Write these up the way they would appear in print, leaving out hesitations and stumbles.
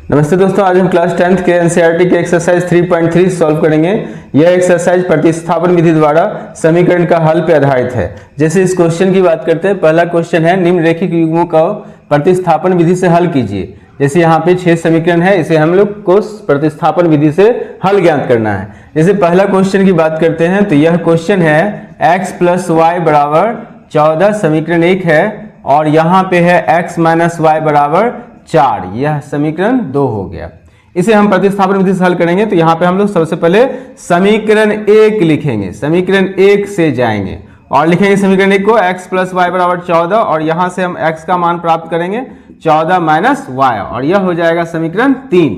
नमस्ते दोस्तों, आज हम क्लास 10th के एनसीईआरटी के एक्सरसाइज 3.3 सॉल्व करेंगे। यह एक्सरसाइज प्रतिस्थापन विधि द्वारा समीकरण का हल पर आधारित है। जैसे इस क्वेश्चन की बात करते हैं, पहला क्वेश्चन है निम्नलिखित युग्मों का प्रतिस्थापन विधि से हल कीजिए। जैसे यहाँ पे 6 समीकरण है, इसे हम लोग को प्रतिस्थापन विधि से हल ज्ञात करना है। जैसे पहला क्वेश्चन की बात करते हैं तो यह क्वेश्चन है x + y = 14 समीकरण 1 है, और यहाँ पे है x - y = 4, यह समीकरण 2 हो गया। इसे हम प्रतिस्थापन विधि से हल करेंगे तो यहाँ पे हम लोग सबसे पहले समीकरण 1 लिखेंगे, समीकरण 1 से जाएंगे और लिखेंगे समीकरण 1 को x + y = 14, और यहाँ से हम x का मान प्राप्त करेंगे 14 - y, और यह हो जाएगा समीकरण 3।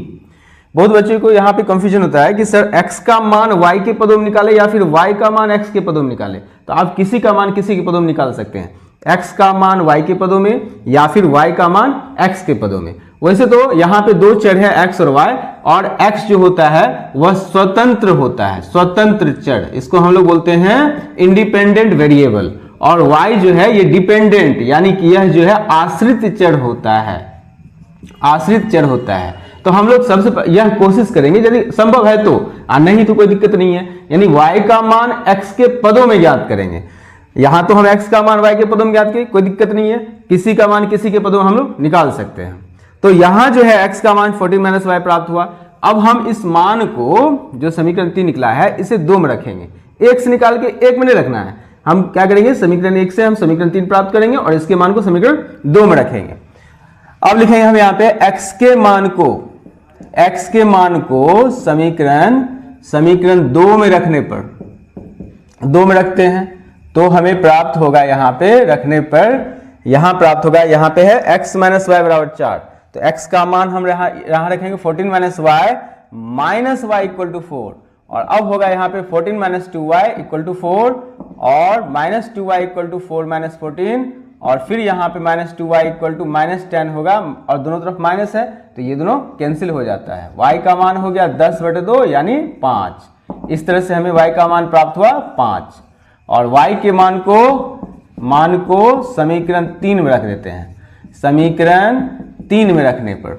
बहुत बच्चों को यहाँ पे कंफ्यूजन होता है कि सर x का मान y के पदों में निकाले या फिर y का मान x के पदों में निकाले। तो आप किसी का मान किसी के पदों में निकाल सकते हैं, x का मान y के पदों में या फिर y का मान x के पदों में। वैसे तो यहाँ पे दो चर है x और y, और x जो होता है वह स्वतंत्र होता है, स्वतंत्र चर, इसको हम लोग बोलते हैं इंडिपेंडेंट वेरिएबल, और y जो है ये डिपेंडेंट, यानी कि यह जो है आश्रित चर होता है, आश्रित चर होता है। तो हम लोग सबसे यह कोशिश करेंगे यदि संभव है तो, नहीं तो कोई दिक्कत नहीं है, यानी y का मान x के पदों में ज्ञात करेंगे। यहां तो हम x का मान y के पदों में ज्ञात किए, कोई दिक्कत नहीं है, किसी का मान किसी के पदों में हम लोग निकाल सकते हैं। तो यहां जो है x का मान 14 - y प्राप्त हुआ। अब हम इस मान को, जो समीकरण 3 निकला है, इसे 2 में रखेंगे। 1 से निकाल के 1 में नहीं रखना है, हम क्या करेंगे समीकरण 1 से हम समीकरण 3 प्राप्त करेंगे और इसके मान को समीकरण 2 में रखेंगे। अब लिखेंगे हम यहाँ पे x के मान को समीकरण 2 में रखने पर, 2 में रखते हैं तो हमें प्राप्त होगा यहाँ पे रखने पर, यहाँ प्राप्त होगा, यहाँ पे है x - y = 4, तो x का मान हम यहाँ रखेंगे 14 - y - y = 4, और अब होगा यहाँ पे 14 - 2y = 4, और -2y = 4 - 14, और फिर यहाँ पे -2y = -10 होगा, और दोनों तरफ माइनस है तो ये दोनों कैंसिल हो जाता है। y का मान हो गया 10/2 यानी 5। इस तरह से हमें y का मान प्राप्त हुआ 5, और y के मान को समीकरण 3 में रख देते हैं। समीकरण 3 में रखने पर,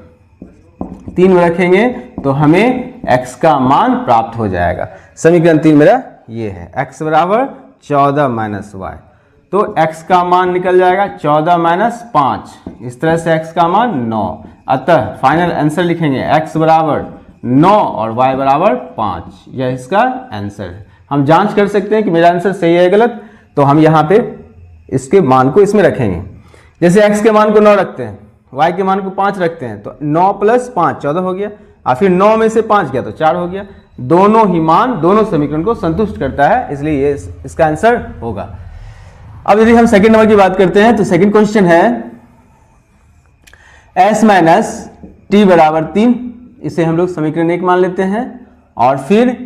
3 में रखेंगे तो हमें x का मान प्राप्त हो जाएगा। समीकरण 3 मेरा ये है, x = 14 - y, तो x का मान निकल जाएगा 14 - 5, इस तरह से x का मान 9। अतः फाइनल आंसर लिखेंगे x = 9 और y = 5, यह इसका आंसर है। हम जांच कर सकते हैं कि मेरा आंसर सही है गलत, तो हम यहाँ पे इसके मान को इसमें रखेंगे। जैसे x के मान को 9 रखते हैं, y के मान को 5 रखते हैं, तो 9 + 5 14 हो गया, और फिर 9 में से 5 गया तो 4 हो गया। दोनों ही मान दोनों समीकरण को संतुष्ट करता है, इसलिए ये इसका आंसर होगा। अब यदि हम सेकंड नंबर की बात करते हैं तो सेकंड क्वेश्चन है s - t = 3, इसे हम लोग समीकरण 1 मान लेते हैं, और फिर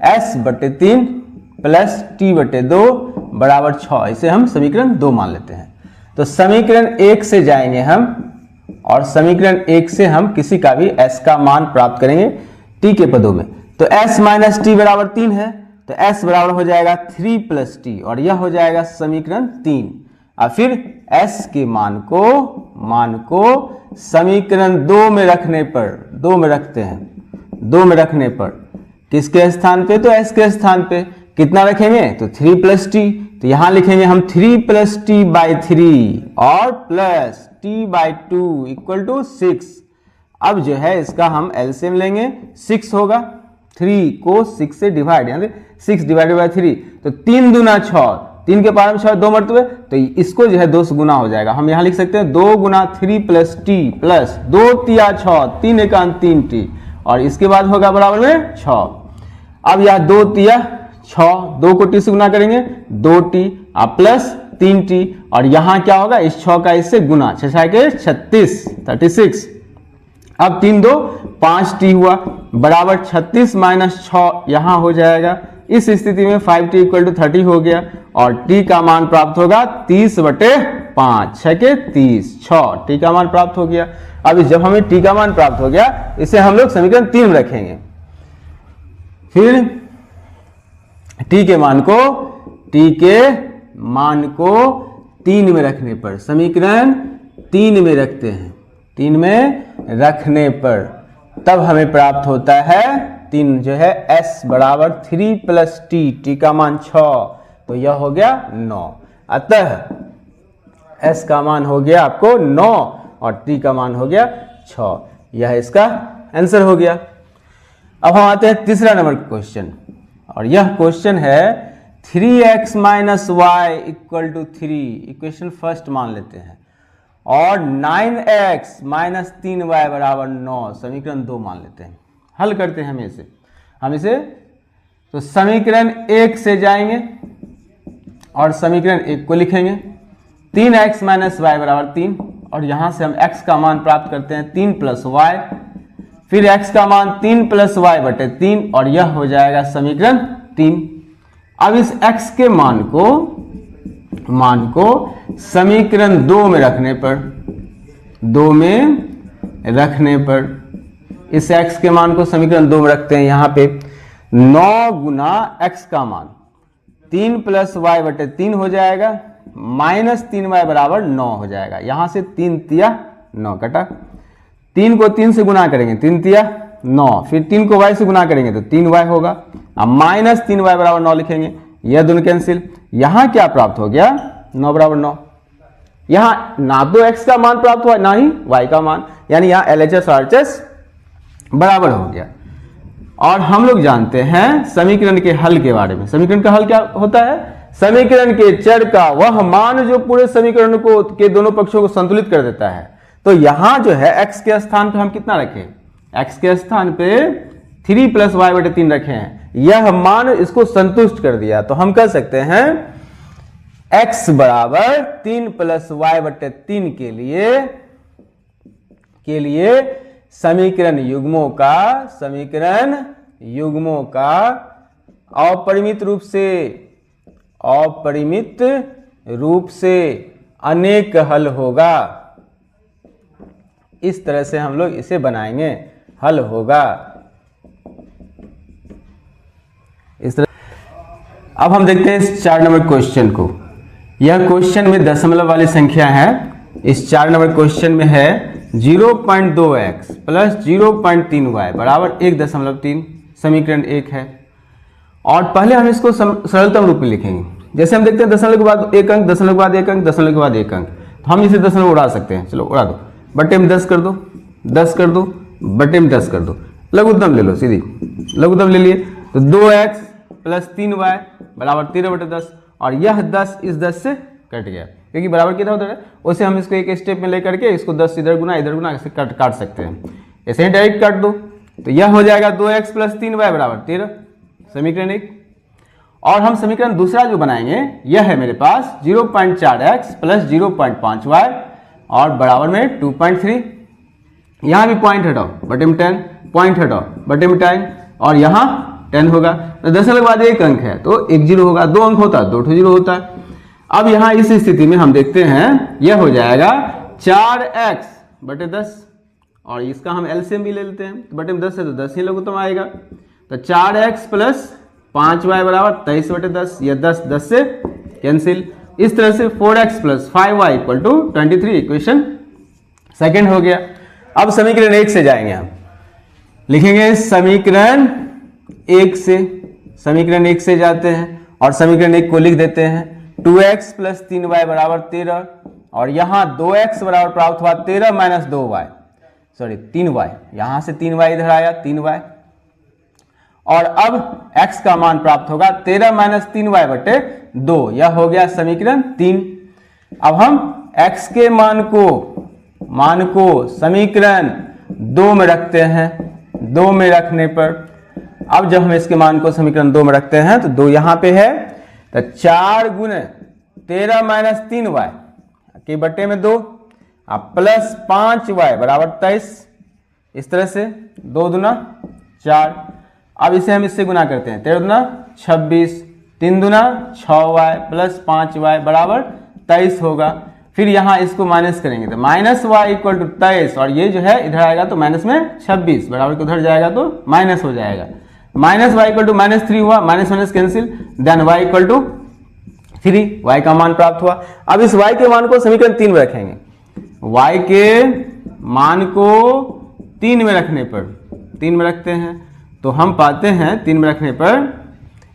s/3 + t/2 = 6, इसे हम समीकरण 2 मान लेते हैं। तो समीकरण 1 से जाएंगे हम, और समीकरण 1 से हम किसी का भी s का मान प्राप्त करेंगे t के पदों में। तो s - t = 3 है, तो s बराबर हो जाएगा 3 + t, और यह हो जाएगा समीकरण 3। और फिर s के मान को समीकरण 2 में रखने पर, 2 में रखते हैं, 2 में रखने पर किसके स्थान पे, तो s के स्थान पे कितना रखेंगे, तो 3 + t, तो यहां लिखेंगे हम 3 + t/3 और प्लस t/2 = 6। अब जो है इसका हम एलसीएम लेंगे, 6 होगा, 3 को 6 से डिवाइड, यानी 6 / 3, तो 3 दूना 6, 3 के पावर में 6 2 मरतबे, तो इसको जो है 2 से गुना हो जाएगा। हम यहाँ लिख सकते हैं 2 × 3 + t प्लस 2 × 6, 3 × 3t, और इसके बाद होगा बराबर में 6। अब यह 2 × 6, 2 को t से गुना करेंगे 2t प्लस 3t, और यहाँ क्या होगा, इस 6 का इससे गुना, 6 के 36 36। अब 3 2 5t हुआ, बराबर 36 - 6 यहाँ हो जाएगा। इस स्थिति में 5t = 30 हो गया, और t का मान प्राप्त होगा 30/5, 6 के 30, 6 t का मान प्राप्त हो गया। अब जब हमें t का मान प्राप्त हो गया, इसे हम लोग समीकरण 3 में रखेंगे। फिर t के मान को 3 में रखने पर, समीकरण 3 में रखते हैं, 3 में रखने पर तब हमें प्राप्त होता है 3 जो है s बराबर 3 प्लस t का मान 6, तो यह हो गया 9। अतः s का मान हो गया आपको 9 और t का मान हो गया 6, यह इसका आंसर हो गया। अब हम आते हैं तीसरा नंबर क्वेश्चन, और यह क्वेश्चन है 3x minus y equal to 3, equation first मान लेते हैं, और 9x माइनस 3y बराबर 9, समीकरण 2 मान लेते हैं। हल करते हैं हम इसे तो समीकरण 1 से जाएंगे और समीकरण 1 को लिखेंगे। 3x माइनस वाई बराबर 3, और यहां से हम x का मान प्राप्त करते हैं 3 प्लस वाई, फिर x का मान 3 प्लस वाई बटे 3, और यह हो जाएगा समीकरण 3। अब इस x के मान को समीकरण 2 में रखने पर इस x के मान को समीकरण 2 में रखते हैं। यहां पे 9 गुना x का मान 3 प्लस वाई बटे 3 हो जाएगा, माइनस 3y बराबर 9 हो जाएगा। यहां से 3 तिया 9 कटा, 3 को 3 से गुना करेंगे 3 तिया 9, फिर 3 को y से गुना करेंगे तो 3y होगा। अब माइनस 3y बराबर 9 लिखेंगे, यह दोनों कैंसिल। यहां क्या प्राप्त हो गया 9 बराबर 9। यहां ना तो x का मान प्राप्त हुआ ना ही y का मान, यानी यहां LHS RHS बराबर हो गया। और हम लोग जानते हैं समीकरण के हल के बारे में। समीकरण का हल क्या होता है? समीकरण के चर का वह मान जो पूरे समीकरण को के दोनों पक्षों को संतुलित कर देता है। तो यहां जो है x के स्थान पे हम कितना रखें? x के स्थान पे 3 प्लस वाई बटे 3 रखे हैं, यह मान इसको संतुष्ट कर दिया। तो हम कह सकते हैं x बराबर 3 प्लस वाई बटे 3 के लिए समीकरण युग्मों का अपरिमित रूप से अनेक हल होगा। इस तरह से हम लोग इसे बनाएंगे, हल होगा इस तरह। अब हम देखते हैं इस 4 नंबर क्वेश्चन को। यह क्वेश्चन में दशमलव वाली संख्या है। इस 4 नंबर क्वेश्चन में है 0.2x प्लस 0.3y बराबर 1.3, समीकरण 1 है। और पहले हम इसको सरलतम रूप में लिखेंगे। जैसे हम देखते हैं दशमलव के बाद 1 अंक, दशमलव के बाद 1 अंक, दशमलव के बाद 1 अंक, तो हम इसे दशमलव उड़ा सकते हैं। चलो उड़ा दो, बटे में 10 कर दो, 10 कर दो, बटे में 10 कर दो, लघुत्तम ले लो, सीधी लघुत्तम ले लिए तो 2x प्लस 3y बराबर 13 बटे 10, और यह 10 इस 10 से कट गया क्योंकि बराबर कितना होता है, उसे हम इसको एक स्टेप में लेकर के इसको 10 इधर गुना ऐसे काट सकते हैं। ऐसे ही डायरेक्ट काट दो तो यह हो जाएगा 2x प्लस 3y बराबर 13, समीकरण 1। और हम समीकरण दूसरा जो बनाएंगे यह है मेरे पास 0.4x प्लस 0.5y और बराबर में 2.3। यहां भी पॉइंट हटाओ, बटे में 10, पॉइंट हटाओ, बटे में 10, और यहां 10 होगा। तो दशमलव के बाद 1 अंक है तो 1 0 होगा, 2 अंक होता है 2 0 होता है। अब यहां इस स्थिति में हम देखते हैं यह हो जाएगा 4x बटे 10, और इसका हम एलसीएम भी ले लेते हैं, तो बटे में 10 है तो 10 ही लघुत्तम आएगा। तो 4x प्लस 5y बराबर 23 बटे 10, यह 10 से कैंसिल। इस तरह से 4x plus 5y equal to 23, equation second हो गया। अब समीकरण 1 से जाएंगे, हम लिखेंगे समीकरण 1 से जाते हैं और समीकरण 1 को लिख देते हैं 2x प्लस 3y बराबर 13, और यहां 2x बराबर प्राप्त हुआ 13 माइनस 3y, यहां से 3y इधर आया 3y, और अब x का मान प्राप्त होगा 13 माइनस 3y बटे 2, यह हो गया समीकरण 3। अब हम x के मान को समीकरण 2 में रखते हैं। 2 में रखने पर अब जब हम इसके मान को समीकरण 2 में रखते हैं तो 2 यहां पे है, तो 4 गुने 13 माइनस 3y के बटे में 2 प्लस 5y बराबर 23, इस तरह से 2 दूना 4। अब इसे हम इससे गुना करते हैं, 13 दूना 26, 3 दूना 6y प्लस 5y बराबर 23 होगा। फिर यहां इसको माइनस करेंगे तो माइनस y इक्वल टू 23, और ये जो है इधर आएगा तो माइनस में 26 बराबर को उधर जाएगा तो माइनस हो जाएगा। माइनस y इक्वल टू -3 हुआ, minus minus cancel, then y equal to 3, y का मान प्राप्त हुआ। अब इस y के मान को समीकरण 3 में रखेंगे। y के मान को 3 में रखने पर 3 में रखते हैं तो हम पाते हैं 3 में रखने पर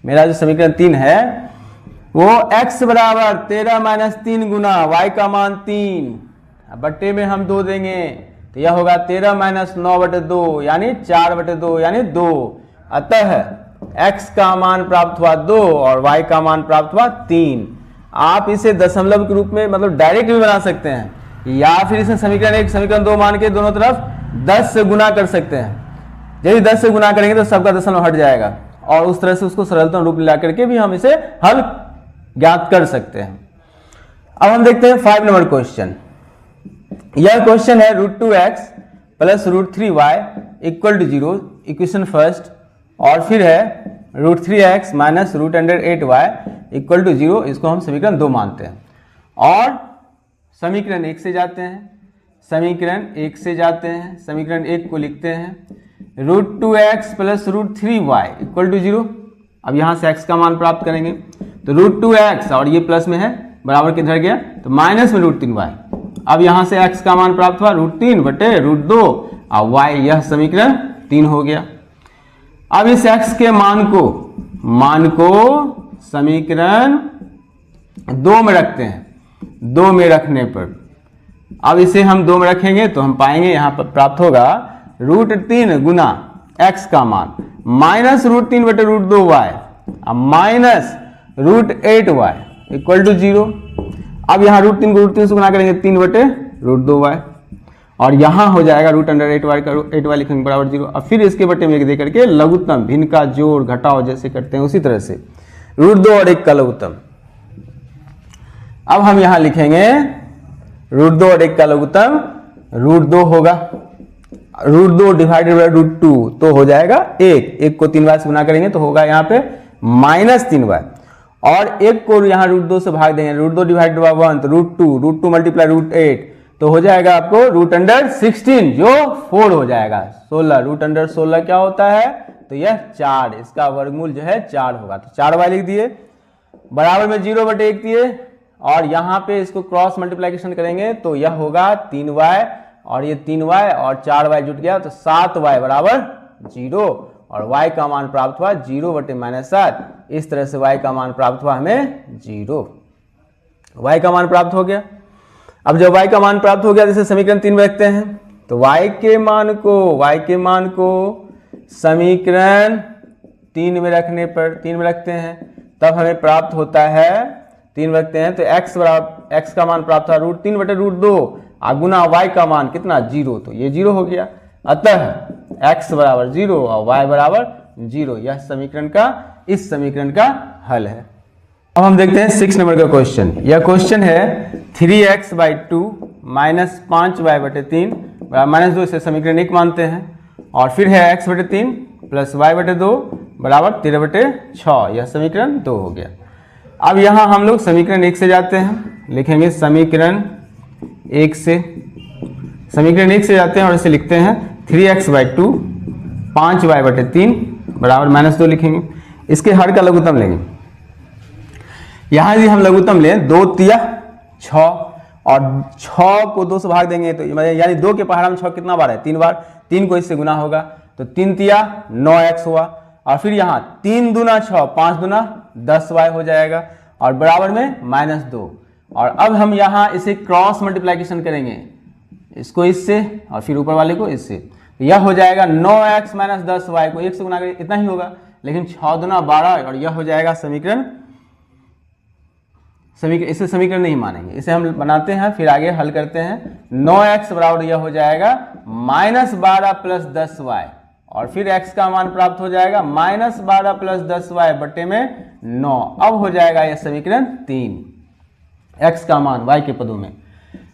मेरा जो समीकरण 3 है वो x बराबर 13 माइनस 3 गुना y का मान 3 बट्टे में हम 2 देंगे तो यह होगा 13 माइनस 9/2 यानी 4/2 यानी 2। अतः x का मान प्राप्त हुआ 2 और y का मान प्राप्त हुआ 3। आप इसे दशमलव के रूप में मतलब डायरेक्ट भी बना सकते हैं या फिर इसे समीकरण 1 समीकरण 2 मान के दोनों तरफ 10 से गुना कर सकते हैं। यदि 10 से गुना करेंगे तो सबका दशमलव हट जाएगा और उस तरह से उसको सरलतम रूप में ला करके भी हम इसे हल ज्ञात कर सकते हैं। अब हम देखते हैं 5 नंबर क्वेश्चन। यह क्वेश्चन है √2x plus √3y equal to 0 equation first और फिर है √3x minus √8y equal to 0, इसको हम समीकरण 2 मानते हैं और समीकरण 1 से जाते हैं। समीकरण 1 से जाते हैं, समीकरण 1 को लिखते हैं √2x plus √3y equal to 0। अब यहाँ से x का मान प्राप्त करेंगे तो √2x और ये प्लस में है बराबर किधर गया तो माइनस में √3y। अब यहाँ से x का मान प्राप्त हुआ √3/√2 और y यह समीकरण 3 हो गया। अब इस x के मान को समीकरण 2 में रखते हैं। 2 में रखने पर अब इसे हम 2 में रखेंगे तो हम पाएंगे यहाँ पर प्राप्त होगा √3 गुना x का मान minus √3/√2y minus √8y equal to 0। अब यहाँ √3 को √3 से गुना करेंगे 3/√2y और यहाँ हो जाएगा √8y का 8y लिखेंगे बराबर 0। अब फिर इसके बटे में दे करके लघुत्तम भिन्न का जोड़ घटाव जैसे करते हैं उसी तरह से √2 और 1 का लघुत्तम। अब हम यहाँ लिखेंगे √2 और 1 का लघुत्तम √2 होगा, √2 डिवाइडेड बाय √2 तो हो जाएगा 1 को 3y से गुना करेंगे तो होगा यहाँ पे -3y और 1 को यहाँ √2 से भाग देंगे √2 डिवाइडेड बाय 1 तो √2 मल्टीप्लाई √8 तो हो जाएगा आपको √16 जो 4 हो जाएगा 16। √16 क्या होता है तो यह 4, इसका वर्गमूल जो है 4 होगा तो 4y लिख दिए बराबर में 0/1 दिए और यहाँ पे इसको क्रॉस मल्टीप्लिकेशन करेंगे तो यह होगा 3y और ये 3y और 4y जुट गया तो 7y बराबर 0 और y का मान प्राप्त हुआ 0/-7। इस तरह से y का मान प्राप्त हुआ हमें 0। y का मान प्राप्त हो गया। अब जब y का मान प्राप्त हो गया जैसे समीकरण 3 में रखते हैं तो y के मान को समीकरण 3 में रखने पर 3 में रखते हैं तब हमें प्राप्त होता है 3 रखते हैं तो x का मान प्राप्त हुआ √3/√2 गुना y का मान कितना 0 तो ये 0 हो गया। अतः x बराबर 0 और y बराबर 0 यह इस समीकरण का हल है। अब हम देखते हैं 6 नंबर का क्वेश्चन। यह क्वेश्चन है 3x/2 माइनस 5y/3 बराबर -2 इसे समीकरण 1 मानते हैं और फिर है x/3 प्लस y/2 बराबर 13/6 यह समीकरण 2 हो गया। अब यहाँ हम लोग समीकरण 1 से जाते हैं, लिखेंगे समीकरण 1 से जाते हैं और इसे लिखते हैं 3x/2 5y/3 बराबर -2 लिखेंगे। इसके हर का लघुत्तम लेंगे। यहाँ यदि हम लघुत्तम लें 2 तिया 6 और 6 को 2 से भाग देंगे तो यानी 2 के पहाड़ा में 6 कितना बार है 3 बार, 3 को इससे गुना होगा तो 3 तिया 9x हुआ और फिर यहाँ 3 दूना 6 5 दूना 10y हो जाएगा और बराबर में -2 और अब हम यहाँ इसे क्रॉस मल्टीप्लिकेशन करेंगे इसको इससे और फिर ऊपर वाले को इससे तो यह हो जाएगा 9x माइनस 10y को 1 से गुना करेंगे इतना ही होगा लेकिन 6 दूना 12 और यह हो जाएगा समीकरण इसे समीकरण नहीं मानेंगे, इसे हम बनाते हैं फिर आगे हल करते हैं। 9x बराबर यह हो जाएगा -12 प्लस 10y और फिर x का मान प्राप्त हो जाएगा -12 प्लस 10y बटे में 9। अब हो जाएगा यह समीकरण 3 x का मान y के पदों में।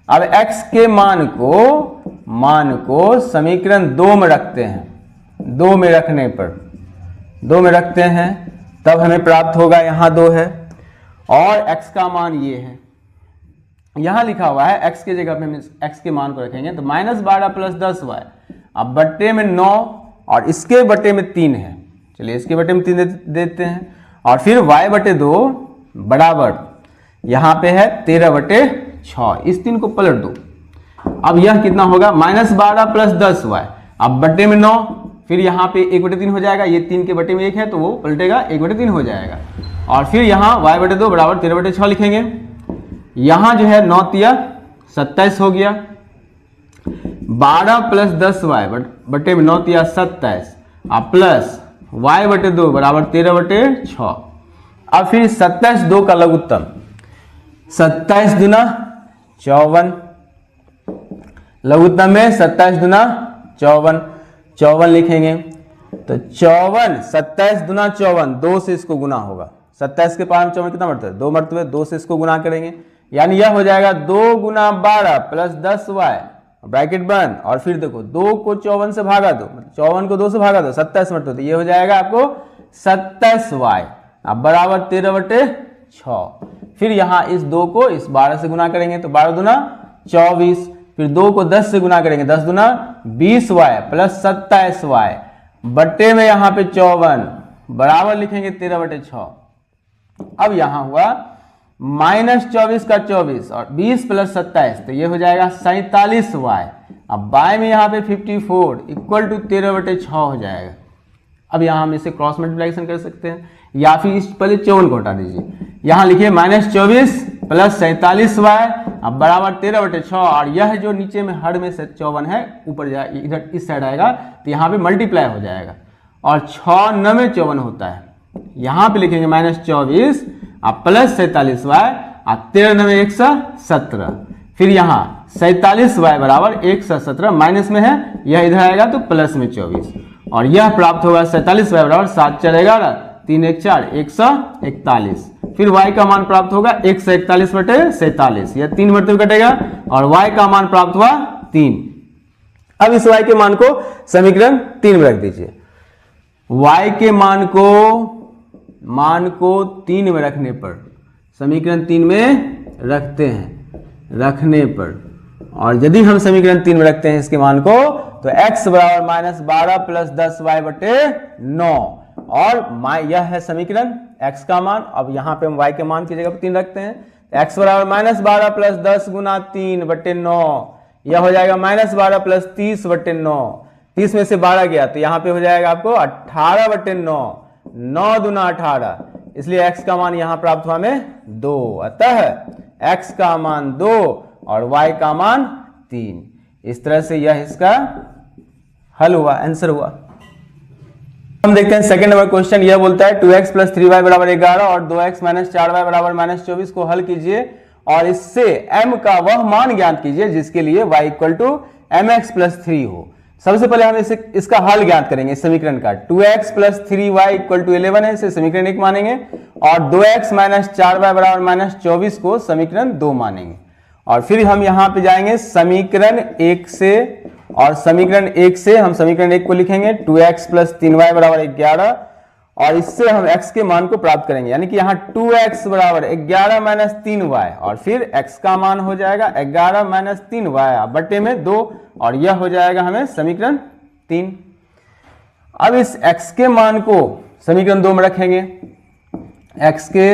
अब x के मान को समीकरण 2 में रखते हैं, 2 में रखने पर 2 में रखते हैं तब हमें प्राप्त होगा यहाँ 2 है और x का मान ये है यहाँ लिखा हुआ है x के जगह पे हम x के मान को रखेंगे तो -12 प्लस 10y अब बट्टे में 9 और इसके बटे में 3 है, चलिए इसके बटे में 3 देते हैं और फिर y/2 बराबर यहाँ पे है 13/6 इस 3 को पलट दो। अब यह कितना होगा -12 प्लस 10y अब बट्टे में 9 फिर यहाँ पे 1/3 हो जाएगा, ये 3 के बटे में 1 है तो वो पलटेगा 1/3 हो जाएगा। और फिर यहाँ y/2 बराबर 13/6 लिखेंगे। यहाँ जो है 9 तिया 27 हो गया, 12 प्लस 10y बटे में 9 तिया 27 और प्लस y/2 बराबर 13/6। अब फिर 27 2 का लघुत्तम, 27 दूना 54, लघुत्तम में 27 दूना 54, 54 लिखेंगे तो 54, 27 दूना 54, 2 से इसको गुना होगा। 27 के पावर में 54 कितना मरतबा है? 2 मरतबे, 2 से इसको गुना करेंगे, यानी यह हो जाएगा 2 गुना 12 प्लस 10y ब्रैकेट बंद। और फिर देखो 2 को 54 से भागा दो, 54 को 2 से भागा दो, 27 मरतबे, तो ये हो जाएगा आपको 27y अब बराबर 13/6। फिर यहाँ इस 2 को इस 12 से गुना करेंगे तो 12 दूना 24, फिर 2 को 10 से गुना करेंगे, 10 दूना 20y प्लस 27y बट्टे में यहाँ पे 54 बराबर लिखेंगे 13/6। अब यहाँ हुआ -24 का 24 और 20 प्लस 27 तो ये हो जाएगा 47y। अब बाय में यहाँ पे 54 इक्वल टू 13/6 हो जाएगा। अब यहाँ हम इसे क्रॉस मल्टीप्लिकेशन कर सकते हैं, या फिर इस पहले 54 को हटा दीजिए, यहाँ लिखिए -24 प्लस 47y अब बराबर 13/6। और यह जो नीचे में हर में से 54 है ऊपर जाए इधर इस साइड आएगा तो यहाँ पे मल्टीप्लाई हो जाएगा और 6 9 में 54 होता है। यहाँ पे लिखेंगे -24 अब प्लस 47y और 13 9 117, फिर यहाँ 47y बराबर 117 माइनस में है, यह इधर आएगा तो प्लस में 24 और यह प्राप्त होगा 47y बराबर 7 4 11 3 1 4 141। फिर y का मान प्राप्त होगा 141/47, यह 3 मरतबे कटेगा और y का मान प्राप्त हुआ 3। अब इस y के मान को समीकरण 3 में रख दीजिए। y के मान को 3 में रखने पर, समीकरण 3 में रखते हैं, रखने पर, और यदि हम समीकरण 3 में रखते हैं इसके मान को तो x बराबर -12 प्लस 10y बटे 9 और यह है समीकरण x का मान। अब यहाँ पे हम y के मान की जगह पर 3 रखते हैं, x बराबर -12 प्लस 10 गुना 3 बटे 9, यह हो जाएगा -12 प्लस 30 बटे 9, 30 में से 12 गया तो यहाँ पे हो जाएगा आपको 18 बटे 9, 9 दूना 18, इसलिए x का मान यहाँ प्राप्त हुआ हमें 2। अतः x का मान 2 और y का मान 3। इस तरह से यह इसका हल हुआ, आंसर हुआ। हम देखते हैं सेकंड नंबर क्वेश्चन, यह बोलता है 2x प्लस 3y बराबर 11 और 2x माइनस 4y बराबर -24 को हल कीजिए और इससे m का वह मान ज्ञात कीजिए जिसके लिए y equal to mx plus 3 हो। सबसे पहले हम इसका हल ज्ञात करेंगे समीकरण का। 2x plus 3y equal to 11 है, इसे समीकरण 1 मानेंगे और 2x माइनस 4y बराबर -24 को समीकरण 2 मानेंगे। और फिर हम यहाँ पे जाएंगे समीकरण 1 से, और समीकरण 1 से हम समीकरण 1 को लिखेंगे 2x प्लस 3y बराबर 11 और इससे हम x के मान को प्राप्त करेंगे, यानी कि यहाँ 2x बराबर 11 माइनस 3y और फिर x का मान हो जाएगा 11 माइनस 3y बटे में 2 और यह हो जाएगा हमें समीकरण 3। अब इस x के मान को समीकरण 2 में रखेंगे, x के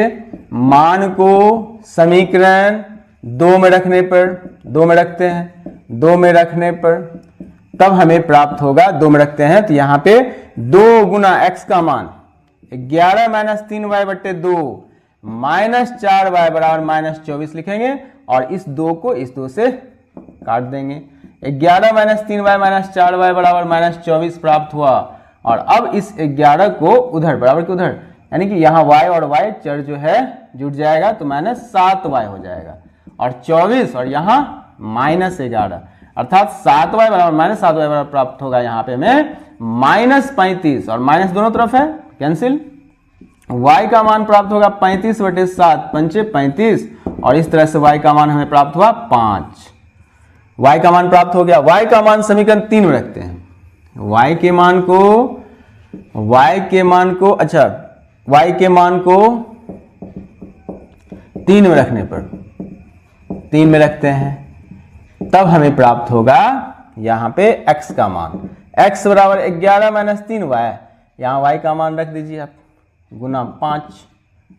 मान को समीकरण 2 में रखने पर, 2 में रखते हैं, 2 में रखने पर तब हमें प्राप्त होगा, 2 में रखते हैं तो यहाँ पे 2 गुना x का मान 11 माइनस 3y बटे 2 माइनस 4y बराबर -24 लिखेंगे और इस 2 को इस 2 से काट देंगे। 11 माइनस 3y माइनस 4y बराबर -24 प्राप्त हुआ और अब इस 11 को उधर बराबर के उधर, यानी कि यहाँ y और y चर जो है जुट जाएगा तो -7y हो जाएगा और 24 और यहाँ -11 अर्थात 7y बराबर -7y बराबर प्राप्त होगा। यहाँ पे हमें -35 और माइनस दोनों तरफ है कैंसिल, y का मान प्राप्त होगा 35 बटे 7 पंचे 35 और इस तरह से y का मान हमें प्राप्त हुआ 5। y का मान प्राप्त हो गया। y का मान समीकरण 3 में रखते हैं, y के मान को 3 में रखने पर, 3 में रखते हैं तब हमें प्राप्त होगा यहाँ पे x का मान, x बराबर 11 माइनस 3y, यहाँ y का मान रख दीजिए आप गुना 5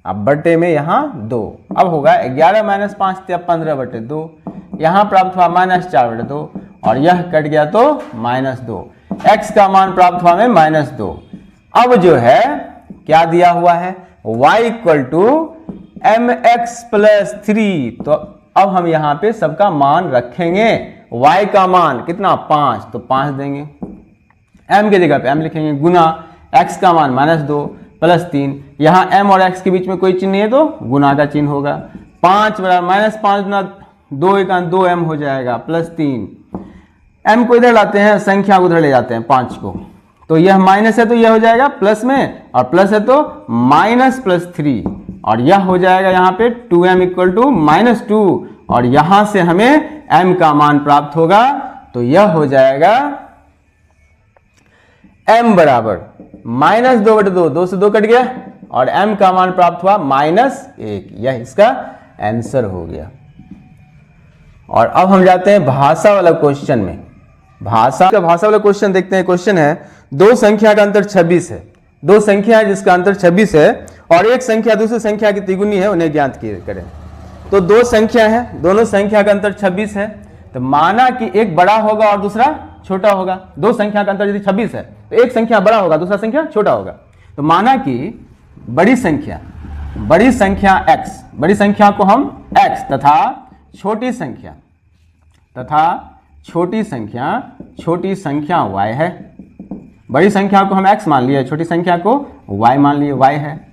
अब बटे में यहाँ 2, अब होगा 11 माइनस 5 15 बटे 2, यहाँ प्राप्त हुआ -4 बटे 2 और यह कट गया तो -2, x का मान प्राप्त हुआ हमें -2। अब जो है क्या दिया हुआ है, y equal to mx plus 3। तो अब हम यहां पे सबका मान रखेंगे। y का मान कितना 5, तो 5 देंगे, m के जगह पे m लिखेंगे, गुना x का मान -2 प्लस 3। यहां m और x के बीच में कोई चिन्ह नहीं है तो गुना का चिन्ह होगा। 5 बराबर -5 गुना 2 × 2m हो जाएगा प्लस 3। m को इधर लाते हैं, संख्या को उधर ले जाते हैं 5 को, तो यह माइनस है तो यह हो जाएगा प्लस में, और प्लस है तो माइनस प्लस 3, और यह हो जाएगा यहाँ पे 2m इक्वल टू -2, और यहां से हमें m का मान प्राप्त होगा। तो यह हो जाएगा m बराबर -2/2, 2 से 2 कट गया, और m का मान प्राप्त हुआ -1। यह इसका आंसर हो गया। और अब हम जाते हैं भाषा वाला क्वेश्चन में। भाषा वाला क्वेश्चन देखते हैं। क्वेश्चन है, दो संख्या का अंतर 26 है। दो संख्या है जिसका अंतर 26 है, और एक संख्या दूसरी संख्या की तिगुनी है, उन्हें ज्ञात करें। तो दो संख्या है, दोनों संख्या का अंतर 26 है, तो माना कि एक बड़ा होगा और दूसरा छोटा होगा। दो संख्या का अंतर यदि 26 है तो एक संख्या बड़ा होगा, दूसरा संख्या छोटा होगा। तो माना कि बड़ी संख्या x, बड़ी संख्या को हम x तथा छोटी संख्या y है। बड़ी संख्या को हम x मान लिए, छोटी संख्या को y मान लिए, y है।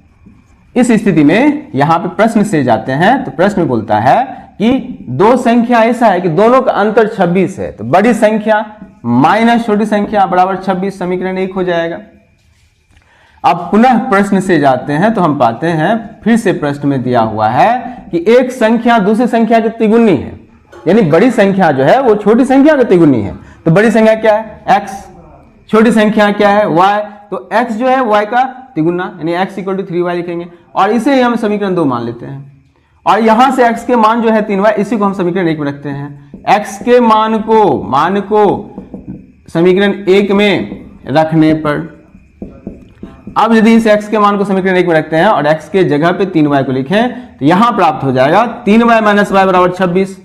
इस स्थिति में यहां पे प्रश्न से जाते हैं, तो प्रश्न बोलता है कि दो संख्या ऐसा है कि दोनों का अंतर 26 है, तो बड़ी संख्या माइनस छोटी संख्या बराबर 26, समीकरण 1 हो जाएगा। अब पुनः प्रश्न से जाते हैं तो हम पाते हैं फिर से प्रश्न में दिया हुआ है कि एक संख्या दूसरी संख्या की तिगुनी है, यानी बड़ी संख्या जो है वो छोटी संख्या की तिगुनी है। तो बड़ी संख्या क्या है x, छोटी संख्या क्या है y, तो x जो है y का तिगुना, यानी x इक्वल टू 3y लिखेंगे, और इसे ही हम समीकरण 2 मान लेते हैं। और यहां से x के मान जो है 3y, इसी को हम समीकरण 1 में रखते हैं। x के मान को समीकरण 1 में रखने पर, अब यदि इस x के मान को समीकरण 1 में रखते हैं और x के जगह पे 3y को लिखें, तो यहां प्राप्त हो जाएगा 3y माइनस y बराबर 26,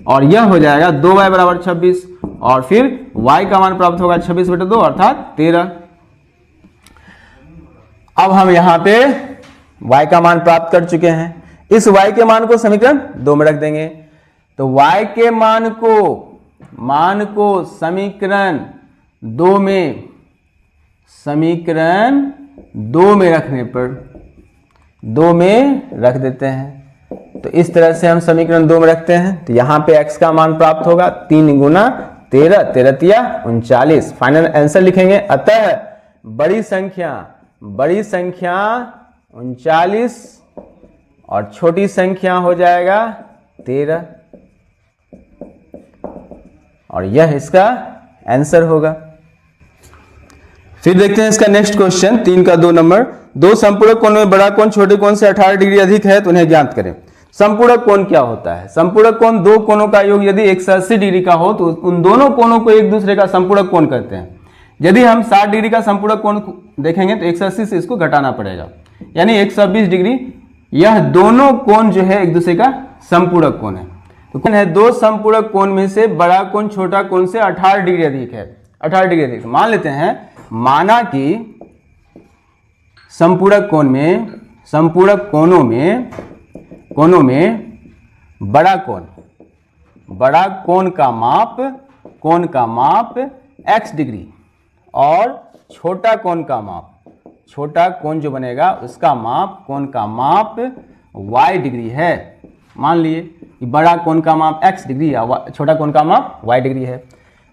और यह हो जाएगा 2y बराबर 26, और फिर y का मान प्राप्त होगा 26/2 अर्थात 13। अब हम यहां पे y का मान प्राप्त कर चुके हैं। इस y के मान को समीकरण 2 में रख देंगे। तो y के मान को समीकरण 2 में रखने पर 2 में रख देते हैं। तो इस तरह से हम समीकरण 2 में रखते हैं। तो यहां पे x का मान प्राप्त होगा 3 गुना 13, 13 तिया 39। फाइनल आंसर लिखेंगे। अतः बड़ी संख्या 39 और छोटी संख्या हो जाएगा 13, और यह इसका आंसर होगा। फिर देखते हैं इसका नेक्स्ट क्वेश्चन 3 का 2 नंबर। दो संपूरक कोण में बड़ा कोण छोटे कोण से 18 डिग्री अधिक है तो उन्हें ज्ञात करें। संपूरक कोण क्या होता है? संपूरक कोण दो कोणों का योग यदि 180 डिग्री का हो तो उन दोनों कोणों को एक दूसरे का संपूरक कोण कहते हैं। यदि हम 60 डिग्री का संपूरक कोण देखेंगे तो 180 से इसको घटाना पड़ेगा, यानी 120 डिग्री। यह दोनों कोण जो है एक दूसरे का संपूरक कोण है। तो कोण है दो संपूरक कोण में से बड़ा कोण छोटा कोण से 18 डिग्री अधिक है। 18 डिग्री अधिक मान लेते हैं। माना कि संपूरक कोणों में बड़ा कोण का माप x डिग्री और छोटा कोण जो बनेगा उसका माप कोण का माप y डिग्री है। मान लिए कि बड़ा कोण का माप x डिग्री है, छोटा कोण का माप y डिग्री है।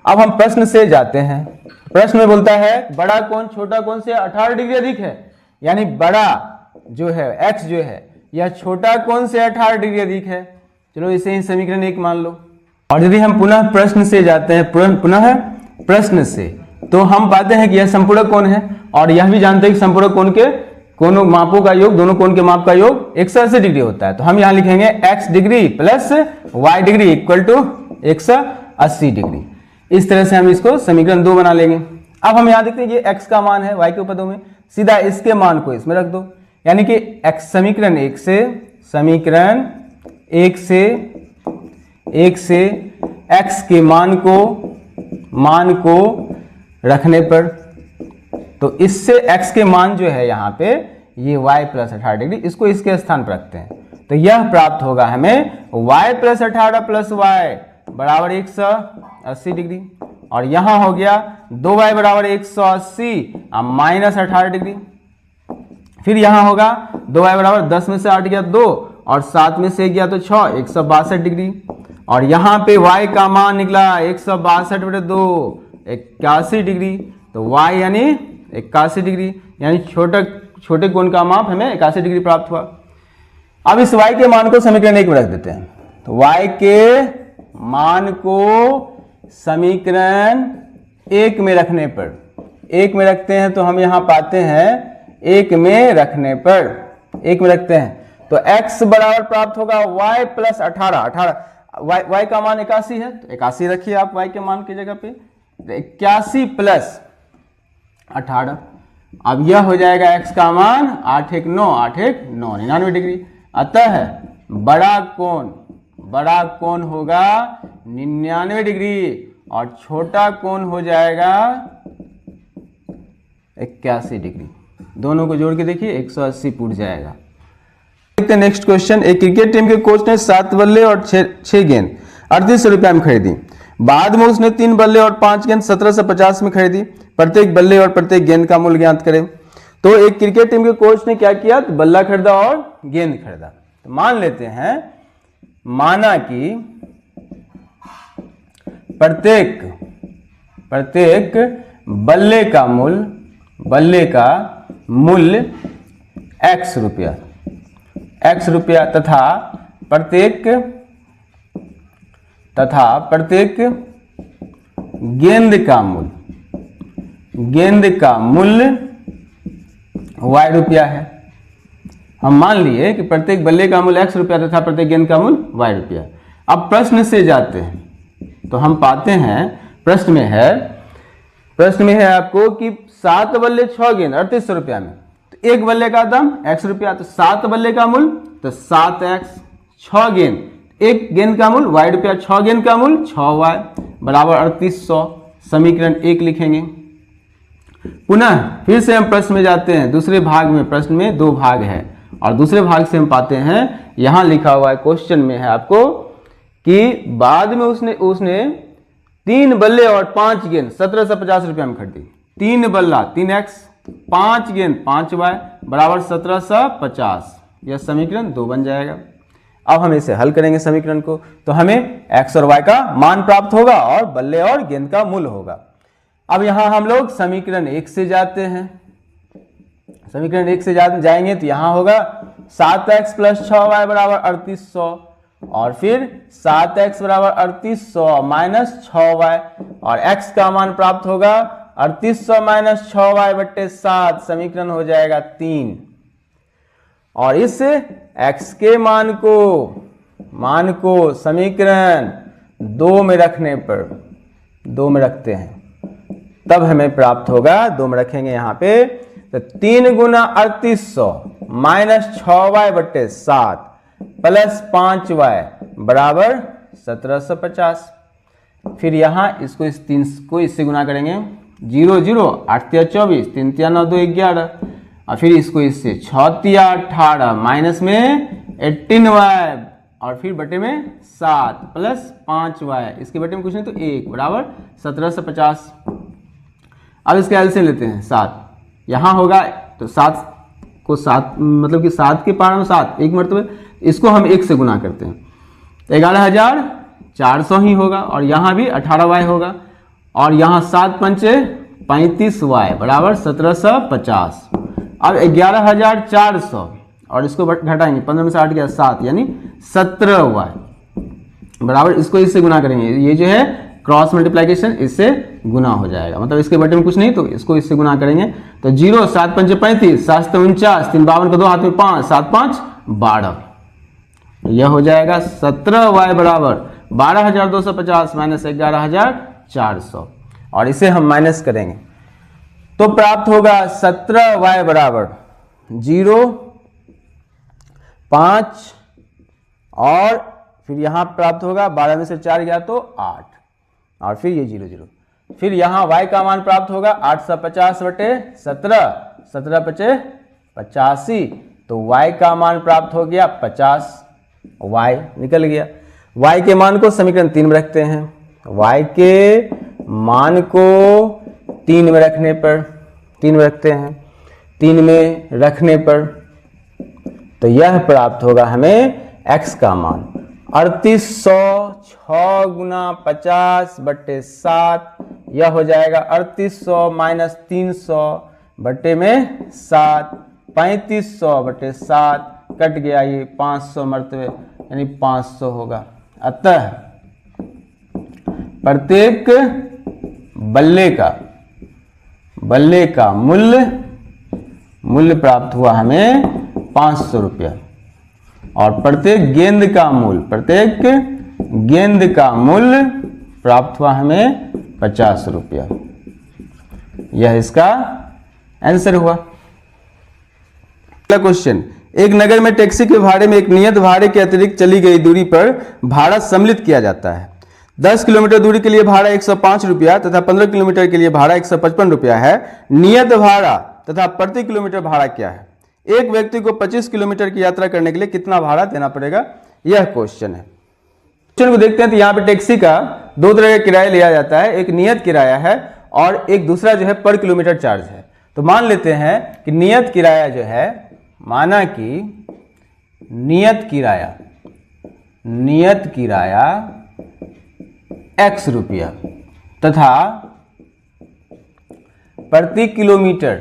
अब हम प्रश्न से जाते हैं। प्रश्न में बोलता है बड़ा कोण छोटा कोण से 18 डिग्री अधिक है, यानी बड़ा जो है x जो है यह छोटा कोण से 18 डिग्री अधिक है। चलो इसे ही समीकरण 1 मान लो। और यदि हम पुनः प्रश्न से जाते हैं, पुनः प्रश्न से, तो हम पाते हैं कि यह संपूरक कोण है, और यह भी जानते हैं कि संपूरक कोण के कोनों मापों का योग, दोनों कोण के माप का योग 180 डिग्री होता है। तो हम यहां लिखेंगे x degree plus y degree equal to 180 degree. इस तरह से हम इसको समीकरण 2 बना लेंगे। अब हम यहां देखते हैं ये x का मान है y के पदों में, सीधा इसके मान को इसमें रख दो, यानी कि x समीकरण 1 से x के मान को रखने पर, तो इससे x के मान जो है यहाँ पे ये y प्लस 18 डिग्री, इसको इसके स्थान पर रखते हैं, तो यह प्राप्त होगा हमें y प्लस 18 प्लस y बराबर 180 डिग्री, और यहाँ हो गया 2y बराबर 180 माइनस 18 डिग्री। फिर यहाँ होगा 2y बराबर 10 में से 8 गया 2 और 7 में से 1 गया तो 6, 162 डिग्री, और यहाँ पे y का मान निकला 162/2 81 डिग्री, तो y यानी 81 डिग्री, यानी छोटे कोण का माप हमें 81 डिग्री प्राप्त हुआ। अब इस y के मान को समीकरण 1 में रख देते हैं, तो y के मान को समीकरण 1 में रखने पर, 1 में रखते हैं तो हम यहाँ पाते हैं 1 में रखने पर, 1 में रखते हैं तो x बराबर प्राप्त होगा y प्लस 18, y का मान 81 है तो 81 रखिए आप y के मान की जगह पे, 81 प्लस 18, अब यह हो जाएगा x का मान 8 1 9, 8 1 9, 99 डिग्री। अतः बड़ा कोण होगा 99 डिग्री और छोटा कोण हो जाएगा 81 डिग्री। दोनों को जोड़ के देखिए 180 पूर जाएगा। देखते हैं नेक्स्ट क्वेश्चन। एक क्रिकेट टीम के कोच ने 7 बल्ले और 6 गेंद 3800 रुपया में खरीदी। बाद में उसने 3 बल्ले और 5 गेंद 1750 में खरीदी। प्रत्येक बल्ले और प्रत्येक गेंद का मूल्य ज्ञात करें। तो एक क्रिकेट टीम के कोच ने क्या किया, तो बल्ला खरीदा और गेंद खरीदा। तो मान लेते हैं, माना कि प्रत्येक बल्ले का मूल्य x रुपया तथा प्रत्येक गेंद का मूल्य y रुपया है। हम मान लिए कि प्रत्येक बल्ले का मूल्य x रुपया तथा प्रत्येक गेंद का मूल्य y रुपया। अब प्रश्न से जाते हैं तो हम पाते हैं प्रश्न में है आपको कि 7 बल्ले 6 गेंद 3800 रुपया में, तो एक बल्ले का दाम x रुपया, तो 7 बल्ले का मूल्य तो 7x, 6 गेंद एक गेंद का मूल्य y रुपया, 6 गेंद का मूल्य 6y बराबर 3800। समीकरण 1 लिखेंगे। पुनः फिर से हम प्रश्न में जाते हैं दूसरे भाग में। प्रश्न में 2 भाग है और दूसरे भाग से हम पाते हैं, यहां लिखा हुआ है क्वेश्चन में है आपको कि बाद में उसने 3 बल्ले और 5 गेंद 1750 रुपया में खरीदी। 3 बल्ला 3x, 5 गेंद 5y बराबर 1750। यह समीकरण 2 बन जाएगा। अब हम इसे हल करेंगे समीकरण को, तो हमें x और y का मान प्राप्त होगा और बल्ले और गेंद का मूल्य होगा। अब यहां हम लोग समीकरण 1 से जाते हैं। समीकरण 1 से जाएंगे तो यहां होगा 7x प्लस 6y बराबर 3800 और फिर 7x बराबर 3800 माइनस 6y और x का मान प्राप्त होगा 3800 माइनस 6y बट्टे 7। समीकरण हो जाएगा 3 और इस x के मान को समीकरण 2 में रखने पर, 2 में रखते हैं तब हमें प्राप्त होगा, 2 में रखेंगे यहाँ पे तो 3 गुना 3800 माइनस 6y बट्टे 7 प्लस 5y बराबर 1750। फिर यहाँ इसको इस 3 को इससे गुना करेंगे, 0 0 8 3 24 3 3 9 2 11 और फिर इसको इससे 6 3 18 माइनस में 18y और फिर बटे में 7 प्लस 5y, इसके बटे में कुछ नहीं तो 1 बराबर 1750। अब इसके एलसीएम लेते हैं 7, यहाँ होगा तो 7 को 7 मतलब कि 7 के पावर में 7 एक मरतबे, इसको हम 1 से गुना करते हैं तो 11400 ही होगा और यहाँ भी 18y होगा और यहाँ 7 पंचे 35y बराबर 1750। अब 11400 और इसको घटाएंगे, 15 में से 8 गया 7 यानी 17y बराबर, इसको इससे गुना करेंगे, ये जो है क्रॉस मल्टीप्लिकेशन इससे गुना हो जाएगा, मतलब इसके बटे में कुछ नहीं तो इसको इससे गुना करेंगे तो 0 7 पंचे 35 7 49 3 52 का 2 हाथ में 5 7 5 12, यह हो जाएगा 17y बराबर 12250 माइनस 11400 और इसे हम माइनस करेंगे तो प्राप्त होगा 17y बराबर 0 5 और फिर यहां प्राप्त होगा 12 में से 4 गया तो 8 और फिर ये 0 0 फिर यहाँ y का मान प्राप्त होगा 850 बटे 17, 17 पचे 85, तो y का मान प्राप्त हो गया 50, y निकल गया। y के मान को समीकरण 3 में रखते हैं, y के मान को 3 में रखने पर, 3 में रखते हैं, 3 में रखने पर तो यह प्राप्त होगा हमें x का मान 3800 6 गुना 50 बटे 7, यह हो जाएगा 3800 माइनस 300 बटे में 7, 3500 बटे 7 कट गया, ये 500 मरतबे यानी 500 होगा। अतः प्रत्येक बल्ले का मूल्य प्राप्त हुआ हमें 500 रुपया, और प्रत्येक गेंद का मूल्य प्राप्त हुआ हमें 50 रुपया। यह इसका आंसर हुआ। अगला क्वेश्चन, एक नगर में टैक्सी के भाड़े में एक नियत भाड़े के अतिरिक्त चली गई दूरी पर भाड़ा सम्मिलित किया जाता है। 10 किलोमीटर दूरी के लिए भाड़ा 105 रुपया तथा 15 किलोमीटर के लिए भाड़ा 155 रुपया है। नियत भाड़ा तथा प्रति किलोमीटर भाड़ा क्या है? एक व्यक्ति को 25 किलोमीटर की यात्रा करने के लिए कितना भाड़ा देना पड़ेगा? यह क्वेश्चन है। क्वेश्चन को देखते हैं तो यहाँ पे टैक्सी का दो तरह का किराया लिया जाता है, एक नियत किराया है और एक दूसरा जो है पर किलोमीटर चार्ज है। तो मान लेते हैं कि नियत किराया जो है, माना कि नियत किराया x रुपया तथा प्रति किलोमीटर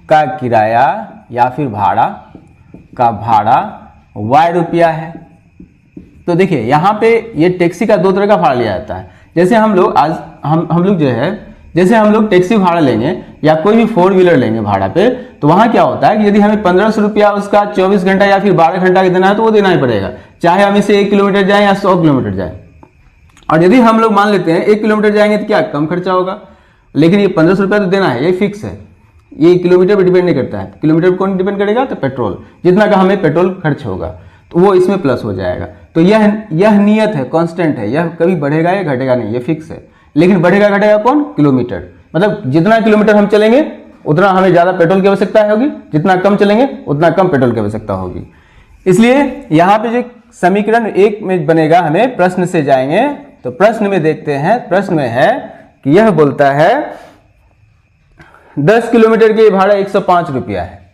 का किराया या फिर भाड़ा y रुपया है। तो देखिए यहाँ पे ये टैक्सी का दो तरह का भाड़ा लिया जाता है। जैसे हम लोग जैसे हम लोग टैक्सी भाड़ा लेंगे या कोई भी 4 व्हीलर लेंगे भाड़ा पे, तो वहाँ क्या होता है कि यदि हमें 1500 रुपया उसका 24 घंटा या फिर 12 घंटा का देना है तो वो देना ही पड़ेगा, चाहे हम इसे 1 किलोमीटर जाएं या 100 किलोमीटर जाएं। और यदि हम लोग मान लेते हैं 1 किलोमीटर जाएंगे तो क्या कम खर्चा होगा, लेकिन ये 1500 रुपया तो देना है, ये फिक्स है, ये किलोमीटर पर डिपेंड नहीं करता है। किलोमीटर पर कौन डिपेंड करेगा? तो पेट्रोल, जितना का हमें पेट्रोल खर्च होगा तो वो इसमें प्लस हो जाएगा। तो यह नियत है, कांस्टेंट है, यह कभी बढ़ेगा या घटेगा नहीं, ये फिक्स है। लेकिन बढ़ेगा घटेगा कौन? किलोमीटर। मतलब जितना किलोमीटर हम चलेंगे उतना हमें ज़्यादा पेट्रोल की आवश्यकता होगी, जितना कम चलेंगे उतना कम पेट्रोल की आवश्यकता होगी। इसलिए यहाँ पे जो समीकरण 1 में बनेगा, हमें प्रश्न से जाएंगे तो प्रश्न में देखते हैं। प्रश्न में है कि यह बोलता है 10 किलोमीटर के भाड़ा 105 रुपया है,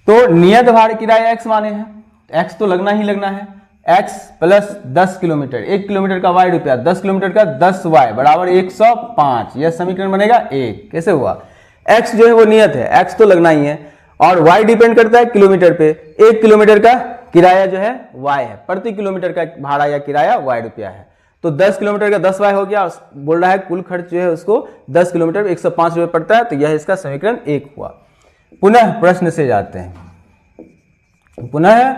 तो नियत भाड़ा किराया x माने हैं, x तो लगना ही लगना है, x प्लस 10 किलोमीटर, 1 किलोमीटर का y रुपया, 10 किलोमीटर का 10y बराबर 105। यह समीकरण बनेगा 1। कैसे हुआ? x जो है वो नियत है, x तो लगना ही है, और y डिपेंड करता है किलोमीटर पे। 1 किलोमीटर का किराया जो है y है, प्रति किलोमीटर का भाड़ा या किराया y रुपया है। तो 10 किलोमीटर का 10y हो गया, बोल रहा है कुल खर्च जो है उसको 10 किलोमीटर में 105 रुपये पड़ता है। तो यह इसका समीकरण 1 हुआ। पुनः प्रश्न से जाते हैं, पुनः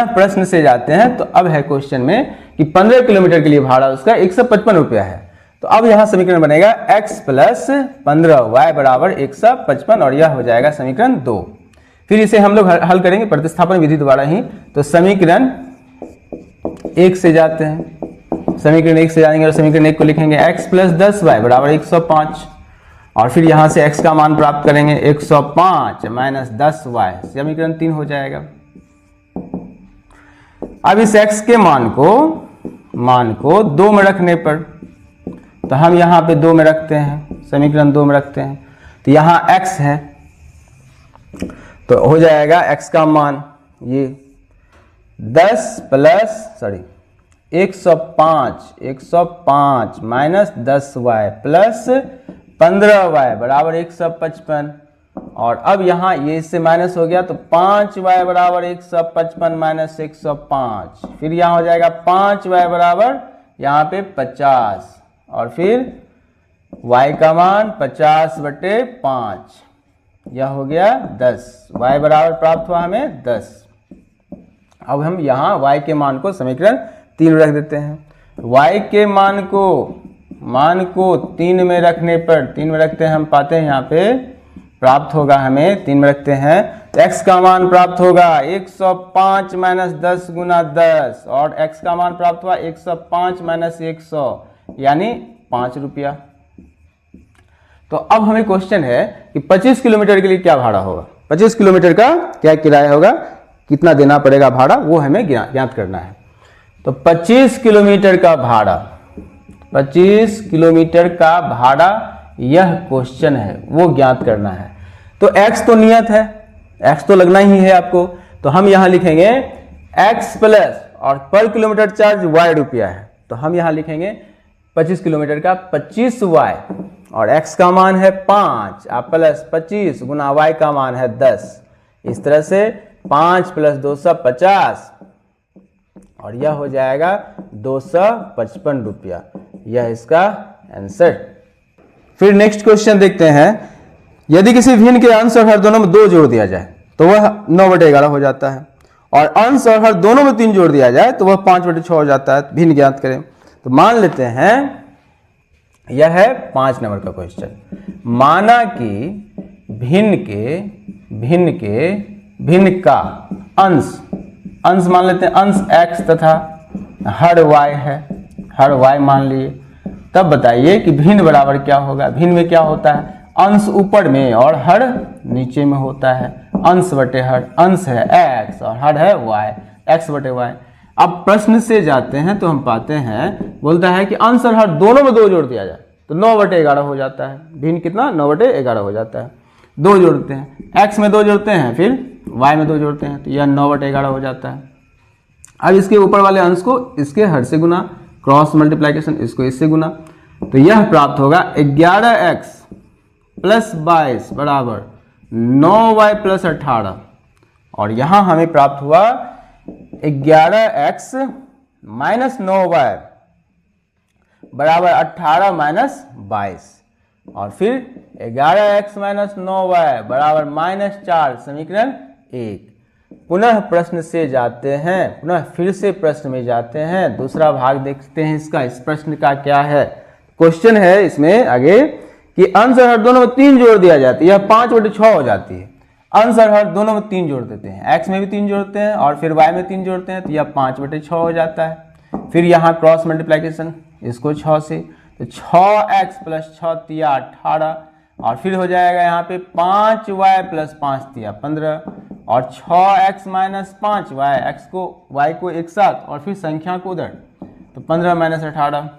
प्रश्न से जाते हैं। तो अब है क्वेश्चन में कि 15 किलोमीटर के लिए भाड़ा उसका 155 रुपया है। तो अब यहां समीकरण बनेगा x प्लस 15y बराबर 155, और यह हो जाएगा समीकरण 2। फिर इसे हम लोग हल करेंगे प्रतिस्थापन विधि द्वारा ही। तो समीकरण 1 से जाते हैं, समीकरण 1 से जाएंगे और समीकरण 1 को लिखेंगे x प्लस 10y बराबर 105, और फिर यहां से x का मान प्राप्त करेंगे 105 माइनस 10y, समीकरण 3 हो जाएगा। अब इस x के मान को 2 में रखने पर, तो हम यहां पे 2 में रखते हैं, समीकरण 2 में रखते हैं। तो यहां x है तो हो जाएगा x का मान ये 105 माइनस 10y प्लस 15y बराबर 155, और अब यहाँ ये इससे माइनस हो गया तो 5y बराबर 155 माइनस 105, फिर यहाँ हो जाएगा 5y बराबर यहाँ पे 50, और फिर y का मान 50 बटे 5, यह हो गया 10, y बराबर प्राप्त हुआ हमें 10। अब हम यहाँ y के मान को समीकरण 3 रख देते हैं। y के मान को 3 में रखने पर, 3 में रखते हैं, हम पाते हैं यहाँ पे प्राप्त होगा हमें 3 में रखते हैं तो x का मान प्राप्त होगा 105 माइनस 10 गुना 10 और x का मान प्राप्त हुआ 105 माइनस 100 यानी 5 रुपया। तो अब हमें क्वेश्चन है कि 25 किलोमीटर के लिए क्या भाड़ा होगा, 25 किलोमीटर का क्या किराया होगा, कितना देना पड़ेगा भाड़ा, वो हमें ज्ञात करना है। तो 25 किलोमीटर का भाड़ा, 25 किलोमीटर का भाड़ा यह क्वेश्चन है, वो ज्ञात करना है। तो x तो नियत है, x तो लगना ही है आपको, तो हम यहां लिखेंगे x प्लस और पर किलोमीटर चार्ज y रुपया है, तो हम यहां लिखेंगे 25 किलोमीटर का 25y और x का मान है 5 प्लस 25 गुना y का मान है 10। इस तरह से 5 प्लस 250 और यह हो जाएगा 255 रुपया, यह इसका आंसर। फिर नेक्स्ट क्वेश्चन देखते हैं। यदि किसी भिन्न के अंश और हर दोनों में 2 जोड़ दिया जाए तो वह 9/11 हो जाता है, और अंश और हर दोनों में 3 जोड़ दिया जाए तो वह 5/6 हो जाता है। भिन्न ज्ञात करें। तो मान लेते हैं यह है 5 नंबर का क्वेश्चन। माना कि भिन्न का अंश मान लेते हैं, अंश x तथा हर y है, हर y मान लिए। तब बताइए कि भिन्न बराबर क्या होगा। भिन्न में क्या होता है, अंश ऊपर में और हर नीचे में होता है। अंश बटे हर, अंश है x और हर है y, x बटे y। अब प्रश्न से जाते हैं तो हम पाते हैं, बोलता है कि अंश और हर दोनों में 2 जोड़ दिया जाए तो 9/11 हो जाता है। भिन्न कितना, 9/11 हो जाता है। 2 जोड़ते हैं, x में 2 जोड़ते हैं, फिर y में 2 जोड़ते हैं, तो यह 9/11 हो जाता है। अब इसके ऊपर वाले अंश को इसके हर से गुना, क्रॉस मल्टीप्लाइकेशन, इसको इससे गुना, तो यह प्राप्त होगा 11x प्लस 22 बराबर 9y प्लस 18, और यहां हमें प्राप्त हुआ 11x माइनस 9y बराबर 18 माइनस 22, और फिर 11x माइनस 9y बराबर -4, समीकरण 1। पुनः प्रश्न से जाते हैं, पुनः फिर से प्रश्न में जाते हैं। दूसरा भाग देखते हैं इसका। इस प्रश्न का क्या है, क्वेश्चन है इसमें आगे कि अंश और हर दोनों में 3 जोड़ दिया जाता है, यह 5/6 हो जाती है। अंश और हर दोनों में 3 जोड़ देते हैं, x में भी 3 जोड़ते हैं और फिर y में 3 जोड़ते हैं, तो यह 5/6 हो जाता है। फिर यहाँ क्रॉस मल्टीप्लाइकेशन, इसको 6 से, तो 6x प्लस 6 तिया 18, और फिर हो जाएगा यहाँ पे 5y प्लस 5 तिया 15, और 6x माइनस 5y, x को y को एक साथ और फिर संख्या को उधर, तो 15 माइनस 18,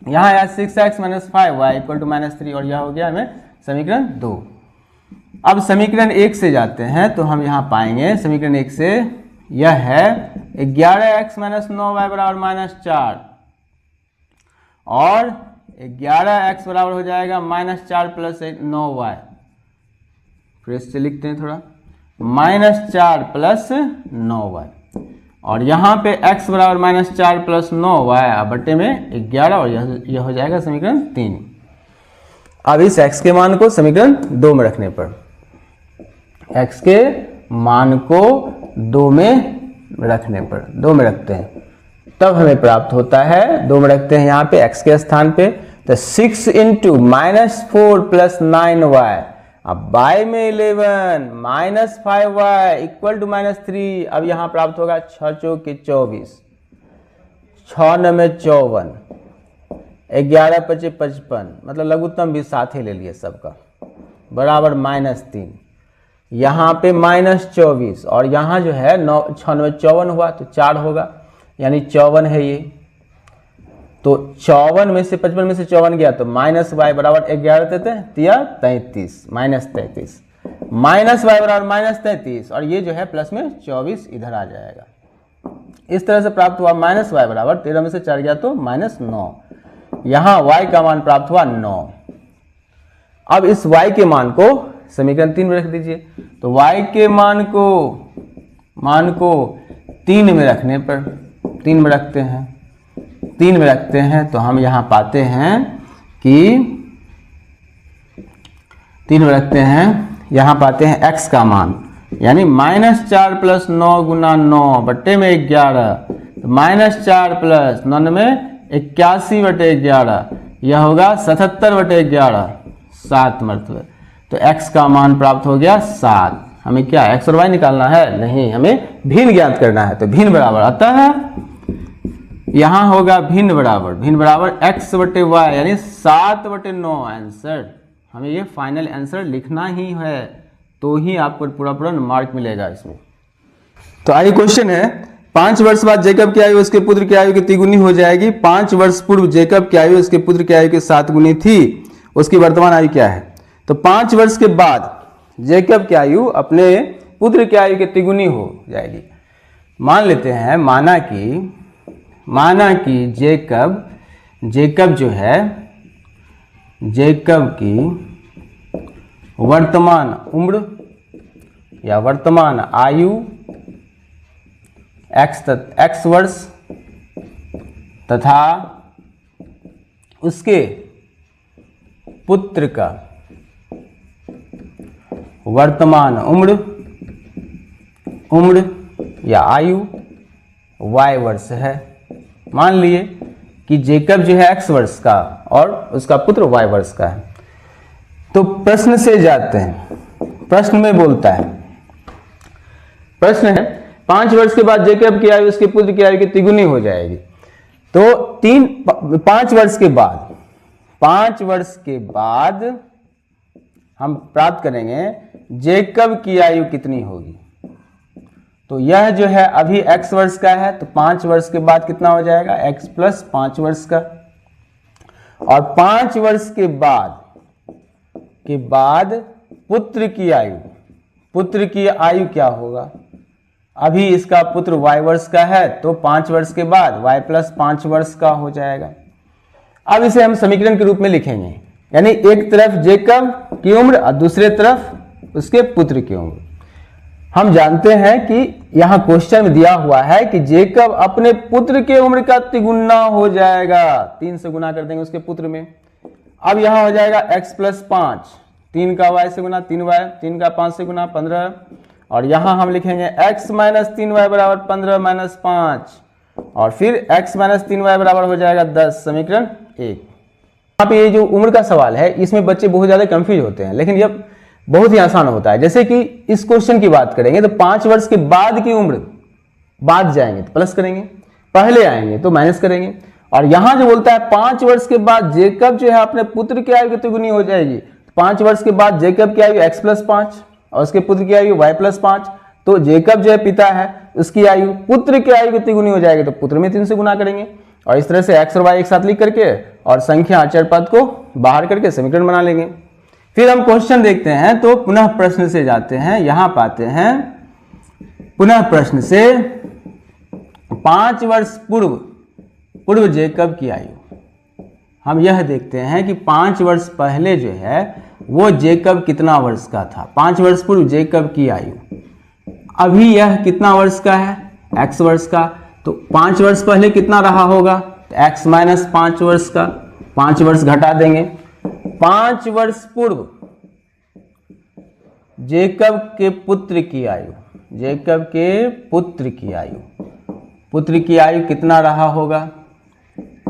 यहाँ आया 6x minus 5y equal to -3, और यह हो गया हमें समीकरण 2। अब समीकरण 1 से जाते हैं तो हम यहाँ पाएंगे समीकरण 1 से यह है 11x माइनस 9y बराबर -4, और 11x बराबर हो जाएगा -4 प्लस 9y। फिर से लिखते हैं थोड़ा, -4 प्लस 9y, और यहाँ पे x बराबर -4 प्लस 9y बट्टे में 11, और यह हो जाएगा समीकरण 3। अब इस x के मान को समीकरण 2 में रखने पर, x के मान को 2 में रखने पर, 2 में रखते हैं तब हमें प्राप्त होता है, 2 में रखते हैं यहाँ पे x के स्थान पे, तो 6 इंटू -4 प्लस 9y, अब y में 11 माइनस 5y इक्वल टू -3। अब यहाँ प्राप्त होगा 6 चौके 24, 6 9 54, 11 5 55, मतलब लघुत्तम भी साथ ही ले लिए सबका, बराबर -3। यहाँ पे -24, और यहाँ जो है 6 9 54 हुआ तो 4 होगा, यानी 54 है ये। तो 54 में से 55 में से 54 गया तो -y बराबर 11 तिया 33, -33, -y बराबर -33, और ये जो है प्लस में 24 इधर आ जाएगा। इस तरह से प्राप्त हुआ -y बराबर 13 में से 4 गया तो -9, यहाँ y का मान प्राप्त हुआ 9। अब इस y के मान को समीकरण 3 में रख दीजिए, तो y के मान को 3 में रखने पर, 3 में रखते हैं, 3 में रखते हैं तो हम यहाँ पाते हैं कि 3 में रखते हैं, यहाँ पाते हैं x का मान, यानी -4 प्लस 9 गुना 9 बट्टे में 11, तो -4 प्लस 9 में 81 बटे 11, यह होगा 77 बटे 11, 7 मरतबे। तो x का मान प्राप्त हो गया 7। हमें क्या x और y निकालना है? नहीं, हमें भिन्न ज्ञात करना है। तो भिन्न बराबर आता है, यहां होगा भिन्न बराबर x बटे y यानी 7/9 आंसर। हमें ये फाइनल आंसर लिखना ही है, तो ही आपको पूरा मार्क मिलेगा इसमें। तो आइए क्वेश्चन है, 5 वर्ष बाद जेकब की आयु उसके पुत्र की आयु की तिगुनी हो जाएगी। 5 वर्ष पूर्व जेकब की आयु उसके पुत्र की आयु के 7 गुनी थी, उसकी वर्तमान आयु क्या है? तो 5 वर्ष के बाद जेकब की आयु अपने पुत्र की आयु की तिगुनी हो जाएगी। मान लेते हैं, माना कि जेकब जो है, जेकब की वर्तमान उम्र या वर्तमान आयु x वर्ष तथा उसके पुत्र का वर्तमान उम्र या आयु y वर्ष है। मान लिए कि जेकब जो है x वर्ष का और उसका पुत्र y वर्ष का है। तो प्रश्न से जाते हैं, प्रश्न में बोलता है, प्रश्न है 5 वर्ष के बाद जेकब की आयु उसके पुत्र की आयु की तिगुनी हो जाएगी। तो 5 वर्ष के बाद हम प्राप्त करेंगे जेकब की आयु कितनी होगी। तो यह जो है अभी x वर्ष का है, तो 5 वर्ष के बाद कितना हो जाएगा? x प्लस 5 वर्ष का। और 5 वर्ष के बाद पुत्र की आयु क्या होगा? अभी इसका पुत्र y वर्ष का है, तो 5 वर्ष के बाद y प्लस 5 वर्ष का हो जाएगा। अब इसे हम समीकरण के रूप में लिखेंगे, यानी एक तरफ जेकब की उम्र और दूसरे तरफ उसके पुत्र की उम्र। हम जानते हैं कि यहां क्वेश्चन में दिया हुआ है कि जेकब अपने पुत्र के उम्र का तिगुना हो जाएगा। 3 से गुना कर देंगे उसके पुत्र में। अब यहां हो जाएगा x प्लस 5, 3 का y से गुना 3y, 3 का 5 से गुना 15। और यहां हम लिखेंगे x माइनस 3y बराबर 15 माइनस 5, और फिर x माइनस 3y बराबर हो जाएगा 10। समीकरण 1। यहाँ पे ये जो उम्र का सवाल है, इसमें बच्चे बहुत ज्यादा कंफ्यूज होते हैं, लेकिन यह बहुत ही आसान होता है। जैसे कि इस क्वेश्चन की बात करेंगे तो 5 वर्ष के बाद की उम्र, बाद जाएंगे तो प्लस करेंगे, पहले आएंगे तो माइनस करेंगे। और यहां जो बोलता है 5 वर्ष के बाद जेकब जो है अपने पुत्र की आयु की तिगुनी हो जाएगी। 5 वर्ष के बाद जेकब की आयु x प्लस 5 और उसके पुत्र की आयु y प्लस 5। तो जेकब जो है पिता है, उसकी आयु पुत्र की आयु की तिगुनी हो जाएगी, तो पुत्र में 3 से गुना करेंगे। और इस तरह से x और y एक साथ लिख करके और संख्या अचर पद को बाहर करके समीकरण बना लेंगे। फिर हम क्वेश्चन देखते हैं, तो पुनः प्रश्न से जाते हैं। यहां पाते हैं पुनः प्रश्न से 5 वर्ष पूर्व जेकब की आयु। हम यह देखते हैं कि 5 वर्ष पहले जो है वो जेकब कितना वर्ष का था। 5 वर्ष पूर्व जेकब की आयु, अभी यह कितना वर्ष का है? x वर्ष का। तो 5 वर्ष पहले कितना रहा होगा? तो x माइनस 5 वर्ष का। 5 वर्ष घटा देंगे। 5 वर्ष पूर्व जेकब के पुत्र की आयु कितना रहा होगा?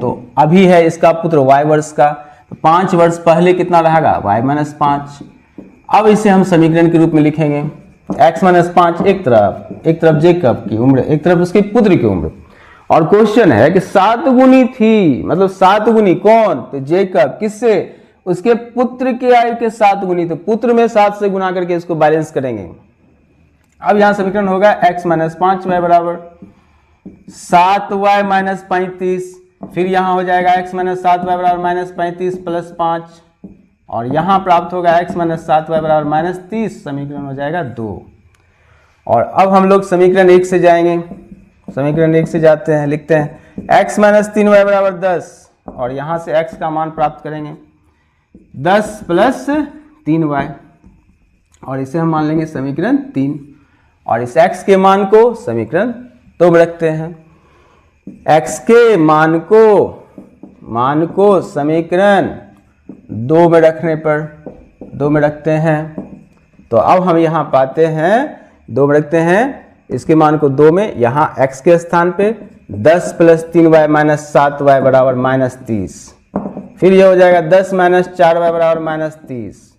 तो अभी है इसका पुत्र y वर्ष का, तो 5 वर्ष पहले कितना रहेगा? y minus 5। अब इसे हम समीकरण के रूप में लिखेंगे। x माइनस 5 एक तरफ जेकब की उम्र, एक तरफ उसके पुत्र की उम्र। और क्वेश्चन है कि 7 गुनी थी, मतलब 7 गुनी कौन? तो जेकब किससे? उसके पुत्र की आयु के 7 गुनी। तो पुत्र में 7 से गुना करके इसको बैलेंस करेंगे। अब यहां समीकरण होगा x माइनस 5y बराबर 7y माइनस 35। फिर यहां हो जाएगा x माइनस 7y बराबर माइनस 35 प्लस 5, और यहां प्राप्त होगा x माइनस 7y बराबर माइनस 30। समीकरण हो जाएगा 2। और अब हम लोग समीकरण 1 से जाएंगे। समीकरण 1 से जाते हैं, लिखते हैं x माइनस 3y बराबर 10, और यहां से x का मान प्राप्त करेंगे 10 प्लस 3y, और इसे हम मान लेंगे समीकरण 3। और इस x के मान को समीकरण 2 में रखते हैं। x के मान को समीकरण 2 में रखने पर 2 में रखते हैं। तो अब हम यहां पाते हैं 2 में रखते हैं, इसके मान को 2 में, यहां x के स्थान पे 10 प्लस 3y माइनस 7y बराबर माइनस 30। फिर ये हो जाएगा 10 माइनस 4y बराबर माइनस 30,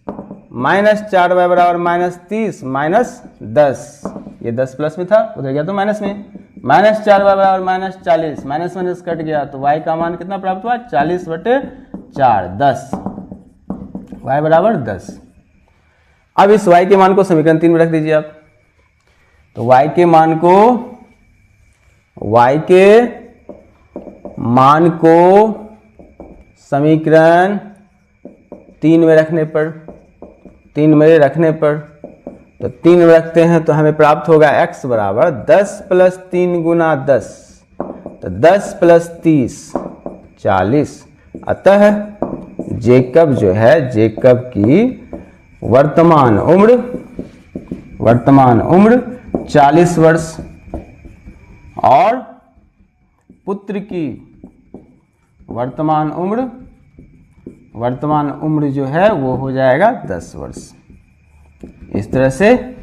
-4y बराबर -30 -10, ये 10 प्लस में था, उधर गया तो माइनस में। -4y बराबर -40, माइनस माइनस कट गया तो y का मान कितना प्राप्त हुआ? 40/4, 10, y बराबर 10। अब इस y के मान को समीकरण 3 में रख दीजिए आप। तो y के मान को समीकरण 3 में रखने पर, तो 3 में रखते हैं तो हमें प्राप्त होगा x बराबर 10 + 3 × 10, तो 10 + 30 40। अतः जेकब जो है, जेकब की वर्तमान उम्र 40 वर्ष और पुत्र की वर्तमान उम्र जो है वो हो जाएगा 10 वर्ष। इस तरह से